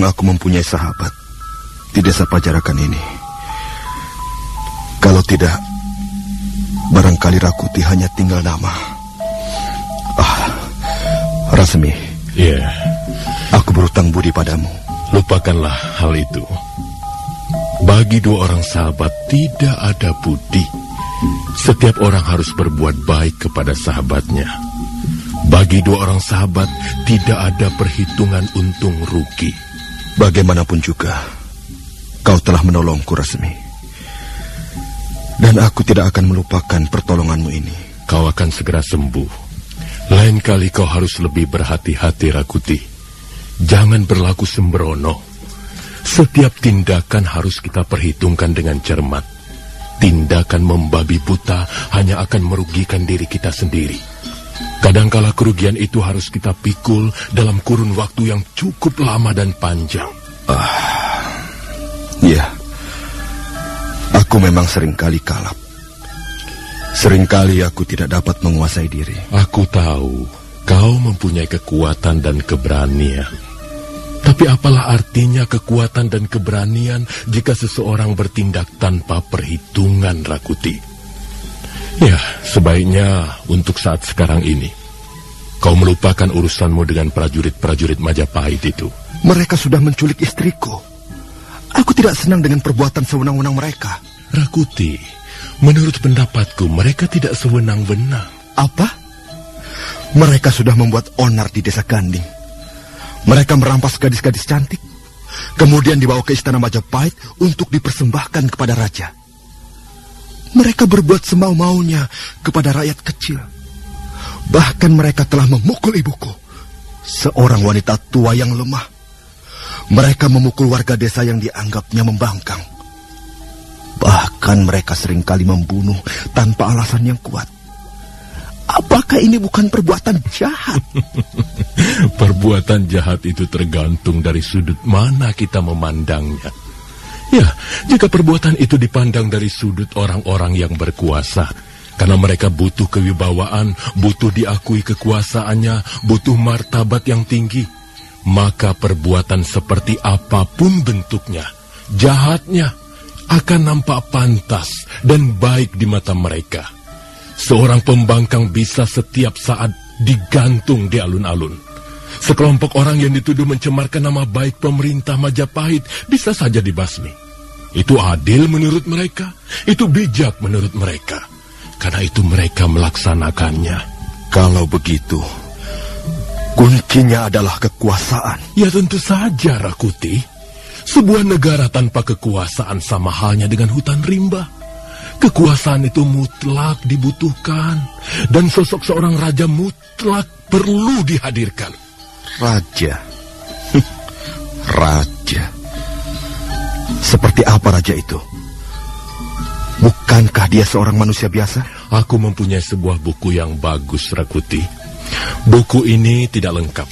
Memang aku mempunyai sahabat di desa Pajarakan ini. Kalau tidak, barangkali Rakuti hanya tinggal nama. Rasmi. Ya. Aku berutang budi padamu. Lupakanlah hal itu. Bagi dua orang sahabat tidak ada budi. Setiap orang harus berbuat baik kepada sahabatnya. Bagi dua orang sahabat tidak ada perhitungan untung rugi. Bagaimanapun juga, kau telah menolongku, Rasmi. Dan aku tidak akan melupakan pertolonganmu ini. Kau akan segera sembuh. Lain kali kau harus lebih berhati-hati, Rakuti. Jangan berlaku sembrono. Setiap tindakan harus kita perhitungkan dengan cermat. Tindakan membabi buta hanya akan merugikan diri kita sendiri. Kadangkala kerugian itu harus kita pikul dalam kurun waktu yang cukup lama dan panjang. Ya, aku memang seringkali kalap. Seringkali aku tidak dapat menguasai diri. Aku tahu kau mempunyai kekuatan dan keberanian. Tapi apalah artinya kekuatan dan keberanian jika seseorang bertindak tanpa perhitungan, Rakuti? Ya, sebaiknya untuk saat sekarang ini, kau melupakan urusanmu dengan prajurit-prajurit Majapahit itu. Mereka sudah menculik istriku. Aku tidak senang dengan perbuatan sewenang-wenang mereka. Rakuti, menurut pendapatku, mereka tidak sewenang-wenang. Apa? Mereka sudah membuat onar di desa Ganding. Mereka merampas gadis-gadis cantik, kemudian dibawa ke istana Majapahit untuk dipersembahkan kepada raja. Mereka berbuat semau-maunya kepada rakyat kecil. Bahkan mereka telah memukul ibuku, seorang wanita tua yang lemah. Mereka memukul warga desa yang dianggapnya membangkang. Bahkan mereka seringkali membunuh tanpa alasan yang kuat. Apakah ini bukan perbuatan jahat? Perbuatan jahat itu tergantung dari sudut mana kita memandangnya. Ya, jika perbuatan itu dipandang dari sudut orang-orang yang berkuasa, karena mereka butuh kewibawaan, butuh diakui kekuasaannya, butuh martabat yang tinggi, maka perbuatan seperti apapun bentuknya, jahatnya, akan nampak pantas dan baik di mata mereka. Seorang pembangkang bisa setiap saat digantung di alun-alun. Sekelompok orang yang dituduh mencemarkan nama baik pemerintah Majapahit bisa saja dibasmi. Itu adil menurut mereka, itu bijak menurut mereka. Karena itu mereka melaksanakannya. Kalau begitu, kuncinya adalah kekuasaan. Ya tentu saja, Rakuti. Sebuah negara tanpa kekuasaan sama halnya dengan hutan rimba. Kekuasaan itu mutlak dibutuhkan, dan sosok seorang raja mutlak perlu dihadirkan. Raja? Raja? Seperti apa raja itu? Bukankah dia seorang manusia biasa? Aku mempunyai sebuah buku yang bagus, Rakuti. Buku ini tidak lengkap,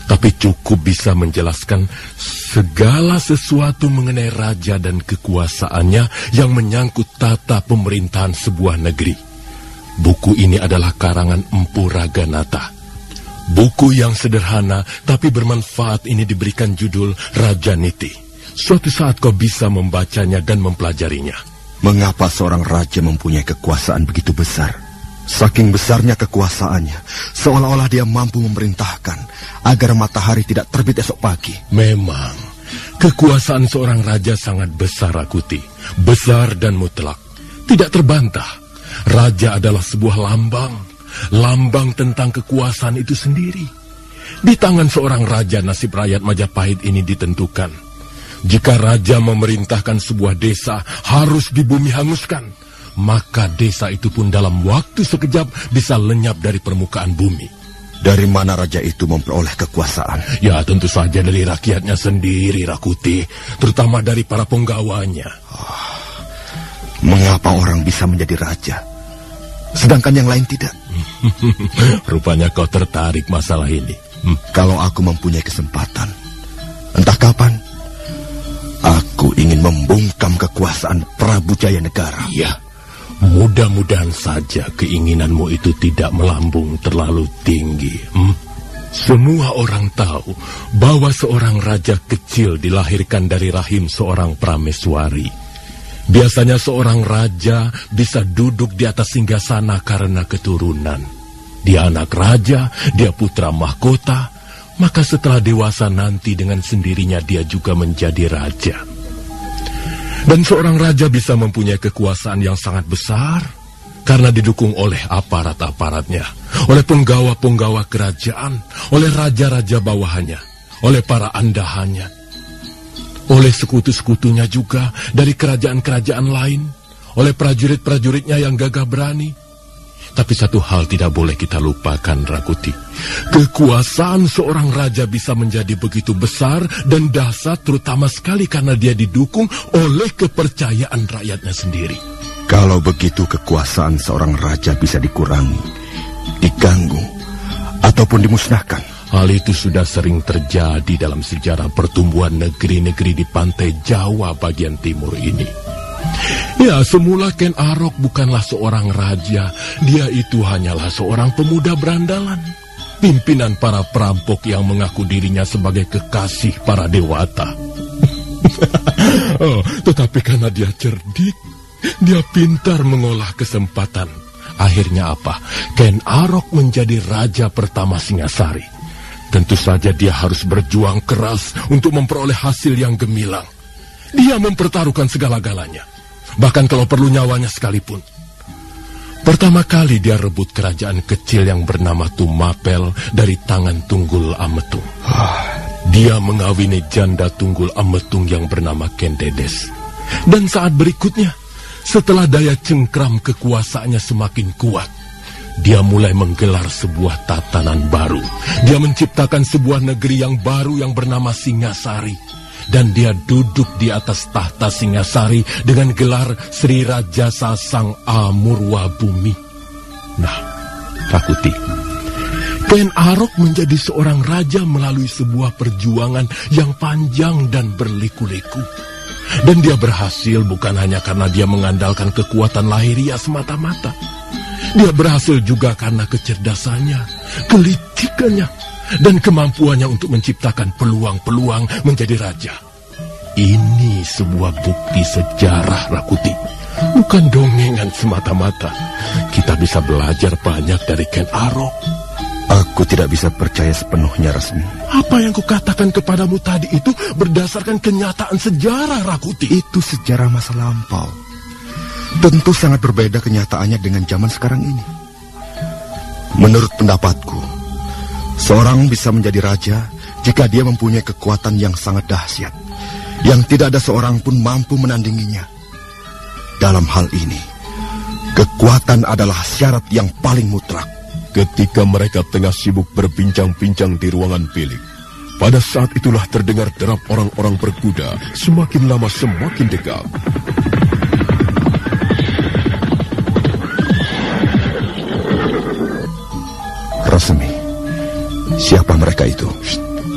tapi cukup bisa menjelaskan segala sesuatu mengenai raja dan kekuasaannya yang menyangkut tata pemerintahan sebuah negeri. Buku ini adalah karangan Empu Raganata. Buku yang sederhana tapi bermanfaat ini diberikan judul Rajaniti. Suatu saat kau bisa membacanya dan mempelajarinya. Mengapa seorang raja mempunyai kekuasaan begitu besar? Saking besarnya kekuasaannya, seolah-olah dia mampu memerintahkan agar matahari tidak terbit esok pagi. Memang, kekuasaan seorang raja sangat besar, Rakuti. Besar dan mutlak. Tidak terbantah. Raja adalah sebuah lambang. Lambang tentang kekuasaan itu sendiri. Di tangan seorang raja, nasib rakyat Majapahit ini ditentukan. Jika raja memerintahkan sebuah desa harus di bumi hanguskan, maka desa itu pun dalam waktu sekejap bisa lenyap dari permukaan bumi. Dari mana raja itu memperoleh kekuasaan? Ya tentu saja dari rakyatnya sendiri, Rakuti. Terutama dari para penggawanya. Mengapa orang bisa menjadi raja, sedangkan yang lain tidak? Rupanya kau tertarik masalah ini. Kalau aku mempunyai kesempatan, entah kapan, aku ingin membungkam kekuasaan Prabu Jayanegara. Iya. Mudah-mudahan saja keinginanmu itu tidak melambung terlalu tinggi. Semua orang tahu bahwa seorang raja kecil dilahirkan dari rahim seorang prameswari. Biasanya seorang raja bisa duduk di atas singgasana karena keturunan. Dia anak raja, dia putra mahkota, maka setelah dewasa nanti dengan sendirinya dia juga menjadi raja. Dan seorang raja bisa mempunyai kekuasaan yang sangat besar karena didukung oleh aparat-aparatnya, oleh penggawa-penggawa kerajaan, oleh raja-raja bawahannya, oleh para andahannya, oleh sekutu-sekutunya juga dari kerajaan-kerajaan lain, oleh prajurit-prajuritnya yang gagah berani. Tapi satu hal tidak boleh kita lupakan, Rakuti. Kekuasaan seorang raja bisa menjadi begitu besar dan dahsyat terutama sekali karena dia didukung oleh kepercayaan rakyatnya sendiri. Kalau begitu kekuasaan seorang raja bisa dikurangi, diganggu, ataupun dimusnahkan. Hal itu sudah sering terjadi dalam sejarah pertumbuhan negeri-negeri di pantai Jawa bagian timur ini. Ya, semula Ken Arok bukanlah seorang raja. Dia itu hanyalah seorang pemuda berandalan, pimpinan para perampok yang mengaku dirinya sebagai kekasih para dewata. Tetapi karena dia cerdik, dia pintar mengolah kesempatan. Akhirnya apa? Ken Arok menjadi raja pertama Singasari. Tentu saja dia harus berjuang keras untuk memperoleh hasil yang gemilang. Dia mempertaruhkan segala-galanya, bahkan kalau perlu nyawanya sekalipun. Pertama kali dia rebut kerajaan kecil yang bernama Tumapel dari tangan Tunggul Ametung. Dia mengawini janda Tunggul Ametung yang bernama Kendedes. Dan saat berikutnya, setelah daya cengkram kekuasaannya semakin kuat, dia mulai menggelar sebuah tatanan baru. Dia menciptakan sebuah negeri yang baru yang bernama Singasari. Dan dia duduk di atas tahta Singasari dengan gelar Sri Raja Sasang Amurwa Bumi. Nah, Rakuti, Ken Arok menjadi seorang raja melalui sebuah perjuangan yang panjang dan berliku-liku. Dan dia berhasil bukan hanya karena dia mengandalkan kekuatan lahiriah semata-mata. Dia berhasil juga karena kecerdasannya, kelicikannya, dan kemampuannya untuk menciptakan peluang-peluang menjadi raja. Ini sebuah bukti sejarah, Rakuti. Bukan dongengan semata-mata. Kita bisa belajar banyak dari Ken Arok. Aku tidak bisa percaya sepenuhnya, Rasmi. Apa yang kukatakan kepadamu tadi itu berdasarkan kenyataan sejarah, Rakuti. Itu sejarah masa lampau. Tentu sangat berbeda kenyataannya dengan zaman sekarang ini. Menurut pendapatku, seorang bisa menjadi raja jika dia mempunyai kekuatan yang sangat dahsyat, yang tidak ada seorang pun mampu menandinginya. Dalam hal ini, kekuatan adalah syarat yang paling mutlak. Ketika mereka tengah sibuk berbincang-bincang di ruangan bilik, pada saat itulah terdengar derap orang-orang berkuda, semakin lama semakin dekat. Rasmi, siapa mereka itu?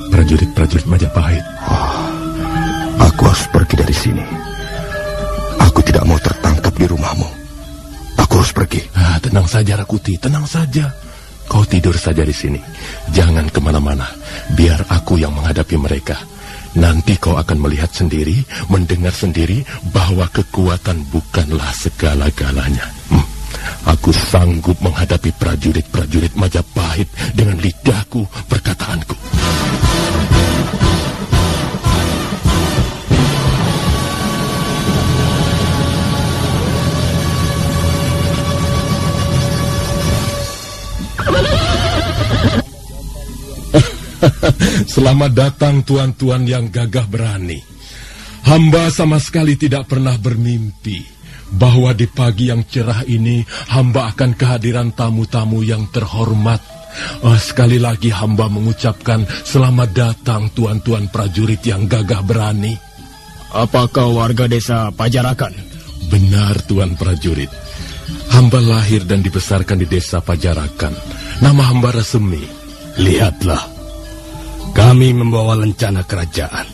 Prajurit-prajurit Majapahit. Aku harus pergi dari sini. Aku tidak mau tertangkap di rumahmu. Aku harus pergi. Tenang saja, Rakuti, tenang saja. Kau tidur saja di sini. Jangan kemana-mana. Biar aku yang menghadapi mereka. Nanti kau akan melihat sendiri, mendengar sendiri bahwa kekuatan bukanlah segala-galanya. Aku sanggup menghadapi prajurit-prajurit Majapahit dengan lidahku, perkataanku. Selamat datang tuan-tuan yang gagah berani. Hamba sama sekali tidak pernah bermimpi bahwa di pagi yang cerah ini hamba akan kehadiran tamu-tamu yang terhormat. Sekali lagi hamba mengucapkan selamat datang tuan-tuan prajurit yang gagah berani. Apakah warga desa Pajarakan? Benar, tuan prajurit. Hamba lahir dan dibesarkan di desa Pajarakan. Nama hamba Rasmi. Lihatlah, kami membawa lencana kerajaan.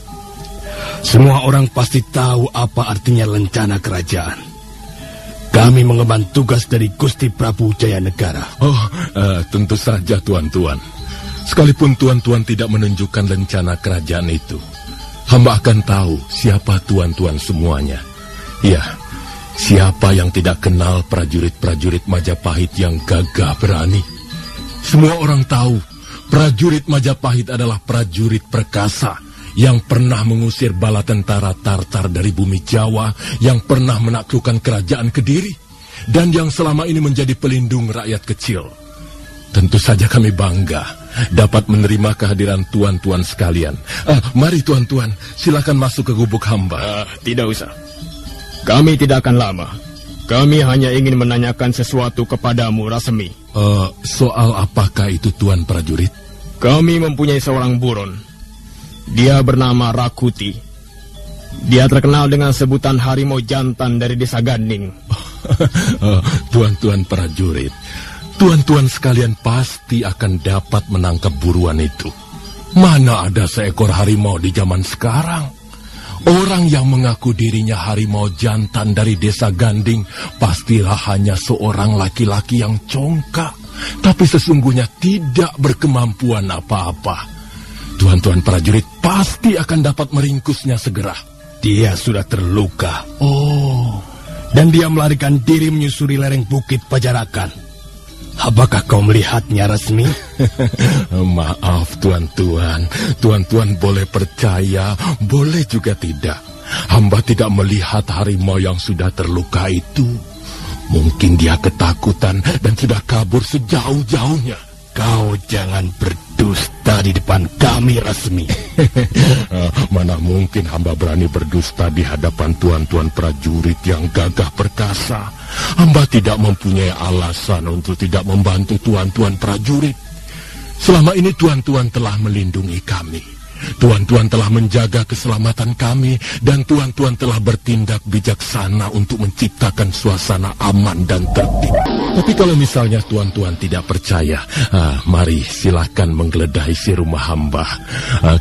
Semua orang pasti tahu apa artinya lencana kerajaan. Kami mengemban tugas dari Gusti Prabu Jayanegara. Tentu saja tuan-tuan. Sekalipun tuan-tuan tidak menunjukkan lencana kerajaan itu, hamba akan tahu siapa tuan-tuan semuanya. Ya, siapa yang tidak kenal prajurit-prajurit Majapahit yang gagah berani? Semua orang tahu prajurit Majapahit adalah prajurit perkasa yang pernah mengusir bala tentara Tartar dari bumi Jawa, yang pernah menaklukkan kerajaan Kediri, dan yang selama ini menjadi pelindung rakyat kecil. Tentu saja kami bangga dapat menerima kehadiran tuan-tuan sekalian. Mari tuan-tuan, silakan masuk ke gubuk hamba. Tidak usah. Kami tidak akan lama. Kami hanya ingin menanyakan sesuatu kepadamu, Rasemi. Soal apakah itu tuan prajurit? Kami mempunyai seorang buron. Dia bernama Rakuti. Dia terkenal dengan sebutan harimau jantan dari desa Ganding. Tuan-tuan prajurit, tuan-tuan sekalian pasti akan dapat menangkap buruan itu. Mana ada seekor harimau di zaman sekarang? Orang yang mengaku dirinya harimau jantan dari desa Ganding pastilah hanya seorang laki-laki yang congkak, tapi sesungguhnya tidak berkemampuan apa-apa. Tuan-tuan prajurit pasti akan dapat meringkusnya segera. Dia sudah terluka. Dan dia melarikan diri menyusuri lereng bukit Pajarakan. Apakah kau melihatnya, Rasmi? Maaf tuan-tuan, tuan-tuan boleh percaya, boleh juga tidak. Hamba tidak melihat harimau yang sudah terluka itu. Mungkin dia ketakutan dan sudah kabur sejauh-jauhnya. Kau jangan berdusta di depan kami, Rasmi. Mana mungkin hamba berani berdusta di hadapan tuan-tuan prajurit yang gagah perkasa. Hamba tidak mempunyai alasan untuk tidak membantu tuan-tuan prajurit. Selama ini tuan-tuan telah melindungi kami. Tuan-tuan telah menjaga keselamatan kami, dan tuan-tuan telah bertindak bijaksana untuk menciptakan suasana aman dan tertib. Tapi kalau misalnya tuan-tuan tidak percaya, mari silakan menggeledah isi rumah hamba.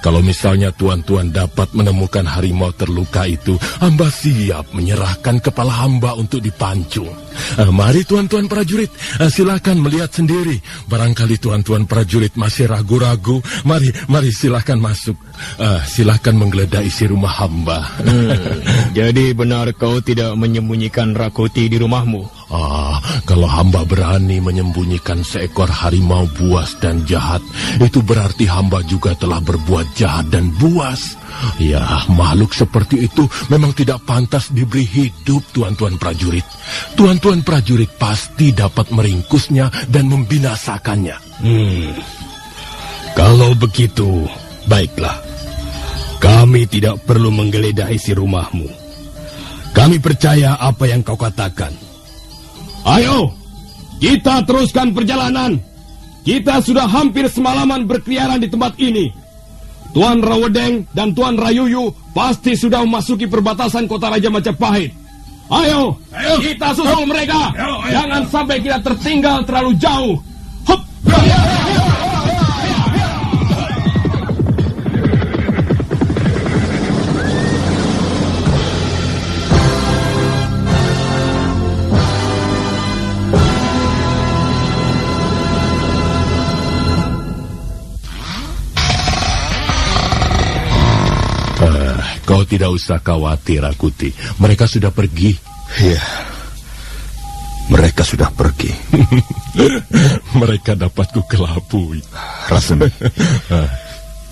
Kalau misalnya tuan-tuan dapat menemukan harimau terluka itu, hamba siap menyerahkan kepala hamba untuk dipancung. Mari tuan-tuan prajurit, silakan melihat sendiri. Barangkali tuan-tuan prajurit masih ragu-ragu. Mari silakan masuk. Silakan menggeledah isi rumah hamba. Jadi benar kau tidak menyembunyikan Rakuti di rumahmu? Kalau hamba berani menyembunyikan seekor harimau buas dan jahat, itu berarti hamba juga telah berbuat jahat dan buas. Ya, makhluk seperti itu memang tidak pantas diberi hidup, tuan-tuan prajurit. Tuan-tuan prajurit pasti dapat meringkusnya dan membinasakannya. Kalau begitu, baiklah. Kami tidak perlu menggeledah isi rumahmu. Kami percaya apa yang kau katakan. Ayo, kita teruskan perjalanan. Kita sudah hampir semalaman berkeliaran di tempat ini. Tuan Rawedeng dan Tuan Rayuyu pasti sudah memasuki perbatasan kota Raja Majapahit. Ayo, kita susul mereka. Jangan sampai kita tertinggal terlalu jauh. Hup! Kau tidak usah khawatir, Rakuti. Mereka sudah pergi. Ya, mereka sudah pergi. Mereka dapat kukelabui. Rasemi,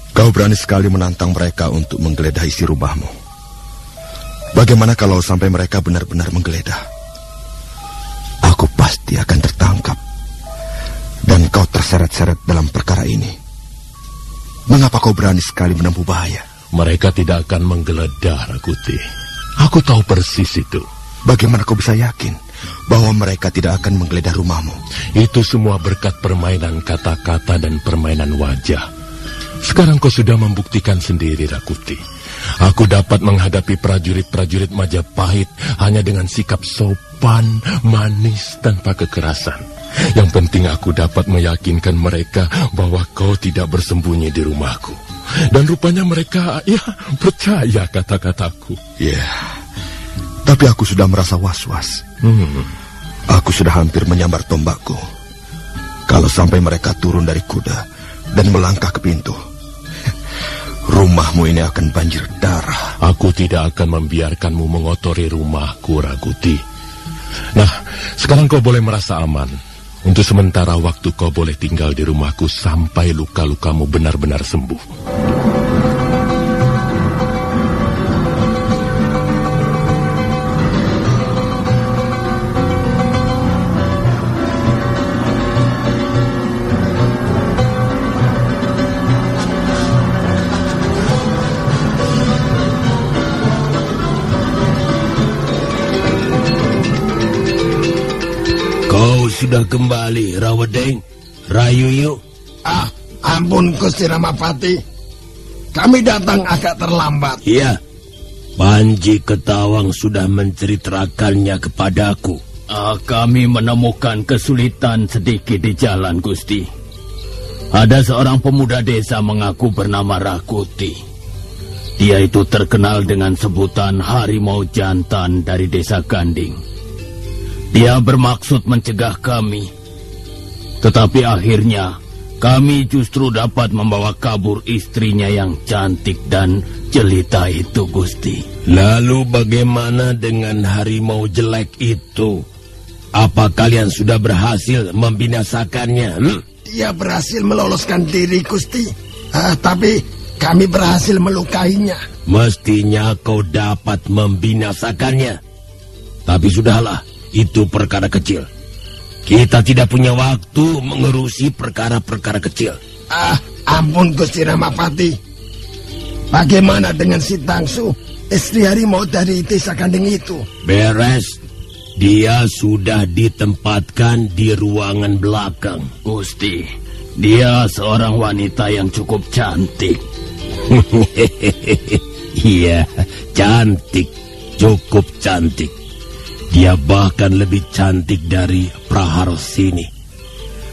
kau berani sekali menantang mereka untuk menggeledah isi rumahmu. Bagaimana kalau sampai mereka benar-benar menggeledah? Aku pasti akan tertangkap. Dan kau terseret-seret dalam perkara ini. Mengapa kau berani sekali menempuh bahaya? Mereka tidak akan menggeledah, Rakuti. Aku tahu persis itu. Bagaimana kau bisa yakin bahwa mereka tidak akan menggeledah rumahmu? Itu semua berkat permainan kata-kata dan permainan wajah. Sekarang kau sudah membuktikan sendiri, Rakuti. Aku dapat menghadapi prajurit-prajurit Majapahit hanya dengan sikap sopan, manis, tanpa kekerasan. Yang penting aku dapat meyakinkan mereka bahwa kau tidak bersembunyi di rumahku. Dan rupanya mereka, percaya kata-kataku. Ya, tapi aku sudah merasa was-was. Aku sudah hampir menyambar tombakku. Kalau sampai mereka turun dari kuda dan melangkah ke pintu. Rumahmu ini akan banjir darah. Aku tidak akan membiarkanmu mengotori rumahku, Rakuti. Nah, sekarang kau boleh merasa aman. Untuk sementara waktu kau boleh tinggal di rumahku sampai luka-lukamu benar-benar sembuh. Sudah kembali, Rawedeng, Rayuyu. Ampun Gusti Ramapati, kami datang agak terlambat. Iya, Panji Ketawang sudah menceritakannya kepadaku. Kami menemukan kesulitan sedikit di jalan, Gusti. Ada seorang pemuda desa mengaku bernama Rakuti. Dia itu terkenal dengan sebutan harimau jantan dari desa Ganding. Dia bermaksud mencegah kami, tetapi akhirnya kami justru dapat membawa kabur istrinya yang cantik dan jelita itu, Gusti. Lalu bagaimana dengan harimau jelek itu? Apa kalian sudah berhasil membinasakannya? Dia berhasil meloloskan diri, Gusti. Tapi kami berhasil melukainya. Mestinya kau dapat membinasakannya. Tapi sudahlah. Itu perkara kecil. Kita tidak punya waktu mengurusi perkara-perkara kecil. Ampun Gusti Ramapati. Bagaimana dengan si Tangsu, istri harimau dari desa Ganding itu? Beres. Dia sudah ditempatkan di ruangan belakang. Gusti, dia seorang wanita yang cukup cantik. Iya, cantik. Cukup cantik. Dia bahkan lebih cantik dari Praharsini.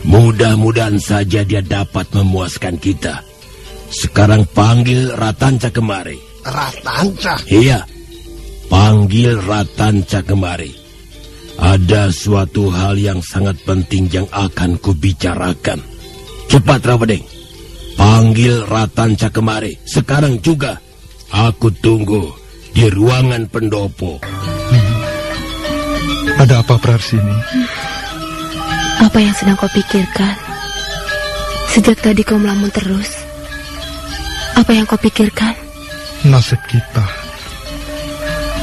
Mudah-mudahan saja dia dapat memuaskan kita. Sekarang panggil Ratanca kemari. Ratanca? Iya, panggil Ratanca kemari. Ada suatu hal yang sangat penting yang akan kubicarakan. Cepat, Rawedeng. Panggil Ratanca kemari. Sekarang juga. Aku tunggu di ruangan pendopo. Ada apa, Praharsini? Apa yang sedang kau pikirkan? Sejak tadi kau melamun terus. Apa yang kau pikirkan? Nasib kita.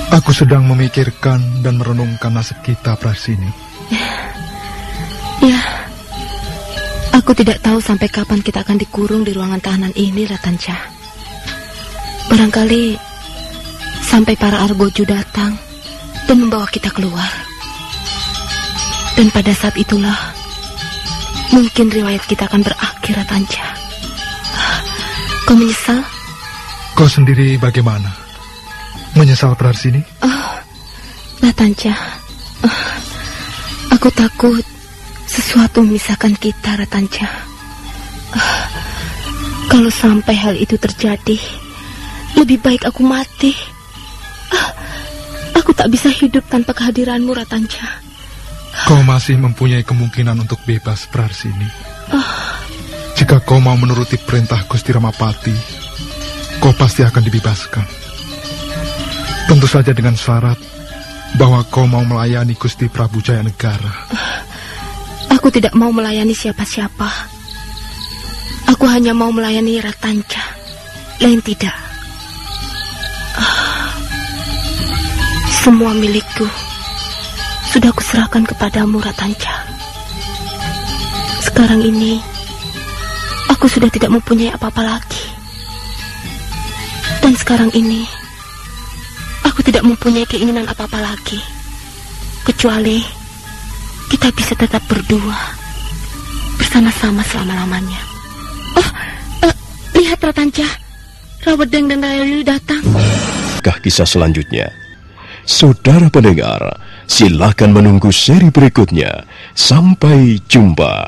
Aku sedang memikirkan dan merenungkan nasib kita, Praharsini. Ya, aku tidak tahu sampai kapan kita akan dikurung di ruangan tahanan ini, Ratanca. Barangkali sampai para Argoju datang dan membawa kita keluar. Dan pada saat itulah mungkin riwayat kita akan berakhir, Ratanca. Kau menyesal? Kau sendiri bagaimana? Menyesal, Praharsini? Ratanca, aku takut sesuatu memisahkan kita, Ratanca. Kalau sampai hal itu terjadi, lebih baik aku mati. Aku tak bisa hidup tanpa kehadiranmu, Ratanca. Kau masih mempunyai kemungkinan untuk bebas, Praharsini. Jika kau mau menuruti perintah Gusti Ramapati, kau pasti akan dibebaskan. Tentu saja dengan syarat bahwa kau mau melayani Gusti Prabu Jayanegara. Aku tidak mau melayani siapa-siapa. Aku hanya mau melayani Ratanca, lain tidak. Semua milikku sudah kuserahkan kepadamu, Ratanca. Sekarang ini, aku sudah tidak mempunyai apa-apa lagi. Dan sekarang ini, aku tidak mempunyai keinginan apa-apa lagi. Kecuali, kita bisa tetap berdua, bersama-sama selama-lamanya. Lihat Ratanca, Rawedeng dan Rayuyu datang. Kisah selanjutnya. Saudara pendengar, silakan menunggu seri berikutnya. Sampai jumpa.